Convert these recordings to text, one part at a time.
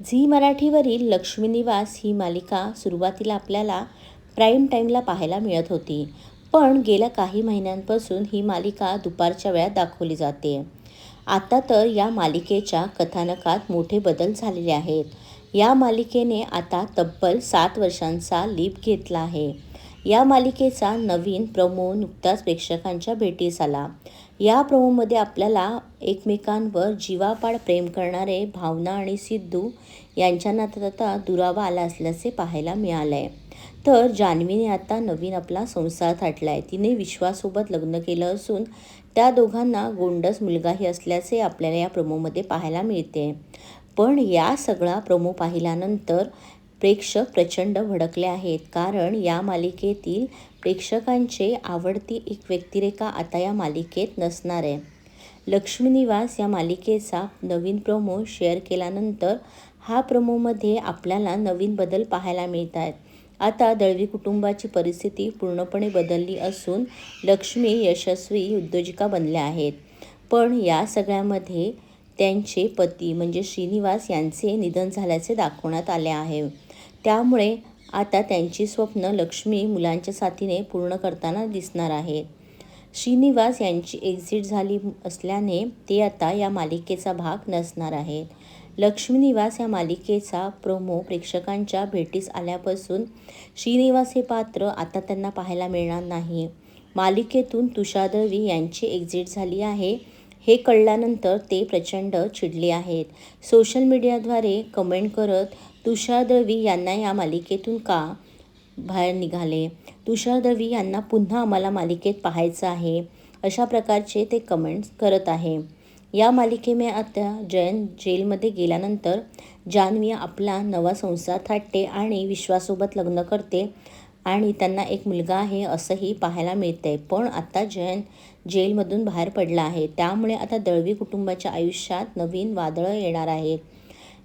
Zee मराठीवरील Lakshmi निवास ही मालिका सुरुवातीला आपल्याला प्राईम टाईमला पाहायला मिळत होती. पण गेल्या काही महिन्यांपासून ही मालिका दुपारच्या वेळात दाखवली जाते. आता तर या मालिकेच्या कथानकात मोठे बदल झालेले आहेत. या मालिकेने आता तब्बल 7 वर्षांचा लीप घेतला आहे. या मालिकेचा नवीन प्रोमो नुकताच प्रेक्षकांच्या भेटीस आला. या प्रोमोमध्ये आपल्याला एकमेकांवर जीवापाड प्रेम करणारे भावना आणि सिद्धू यांच्या नात्यात आता दुरावा आला असल्याचे पाहायला मिळालंय. तर जान्हवीने आता नवीन आपला संसार थाटलाय. तिने विश्वासोबत लग्न केलं असून त्या दोघांना गोंडस मुलगाही असल्याचे आपल्याला या प्रोमोमध्ये पाहायला मिळते. पण या सगळा प्रोमो पाहिल्यानंतर प्रेक्षक प्रचंड भडकले आहेत. कारण या मालिकेतील प्रेक्षकांचे आवडती एक व्यक्तिरेखा आता या मालिकेत नसणार आहे. लक्ष्मी निवास या मालिकेचा नवीन प्रोमो शेअर केल्यानंतर हा प्रोमोमध्ये आपल्याला नवीन बदल पाहायला मिळत आहेत. आता दळवी कुटुंबाची परिस्थिती पूर्णपणे बदलली असून लक्ष्मी यशस्वी उद्योजिका बनल्या आहेत. पण या सगळ्यामध्ये त्यांचे पती म्हणजे श्रीनिवास यांचे निधन झाल्याचे दाखवण्यात आले आहे. त्यामुळे आता त्यांची स्वप्न लक्ष्मी मुलांच्या साथीने पूर्ण करताना दिसणार आहेत. श्रीनिवास यांची एक्झिट झाली असल्याने ते आता या मालिकेचा भाग नसणार आहेत. लक्ष्मी निवास या मालिकेचा प्रोमो प्रेक्षकांच्या भेटीस आल्यापासून श्रीनिवास हे पात्र आता त्यांना पाहायला मिळणार नाही. मालिकेतून तुषार दळवी यांची एक्झिट झाली आहे हे कळल्यानंतर ते प्रचंड चिडले आहेत. सोशल मीडियाद्वारे कमेंट करत तुषार दळवी यांना या मालिकेतून का बाहेर निघाले, तुषार दळवी यांना पुन्हा आम्हाला मालिकेत पाहायचं आहे, अशा प्रकारचे ते कमेंट्स करत आहे. या मालिकेने आता जयंत जेलमध्ये गेल्यानंतर जान्हवी आपला नवा संसार थाटते आणि विश्वासोबत लग्न करते आणि त्यांना एक मुलगा आहे असंही पाहायला मिळतंय. पण आता जयंत जेलमधून बाहेर पडला आहे. त्यामुळे आता दळवी कुटुंबाच्या आयुष्यात नवीन वादळं येणार आहेत.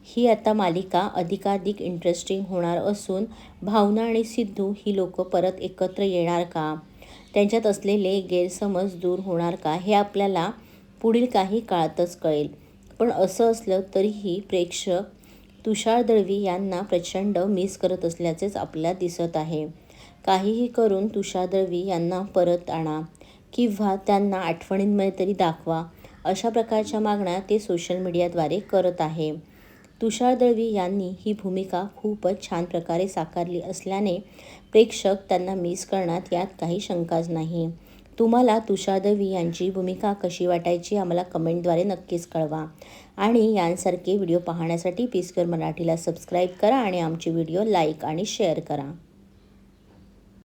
ही आता मालिका अधिकाधिक इंटरेस्टिंग होणार असून भावना आणि सिद्धू ही लोक परत एकत्र येणार का, त्यांच्यात असलेले गैरसमज दूर होणार का, हे आपल्याला पुढील काही काळातच कळेल. पण असं असलं तरीही प्रेक्षक तुषार दळवी यांना प्रचंड मिस करत असल्याचेच आपल्याला दिसत आहे. काहीही करून तुषार दळवी यांना परत आणा किंवा त्यांना आठवणींमध्ये तरी दाखवा, अशा प्रकारच्या मागण्या ते सोशल मीडियाद्वारे करत आहे. तुषार दळवी यांनी ही भूमिका खूपच छान प्रकारे साकारली असल्याने प्रेक्षक त्यांना मिस करण्यात यात काही शंकाच नाही. तुम्हाला तुषार दळवी यांची भूमिका कशी वाटायची आम्हाला कमेंटद्वारे नक्कीच कळवा. आणि यांसारखे व्हिडिओ पाहण्यासाठी पीसकर मराठीला सबस्क्राईब करा आणि आमचे व्हिडिओ लाईक आणि शेअर करा.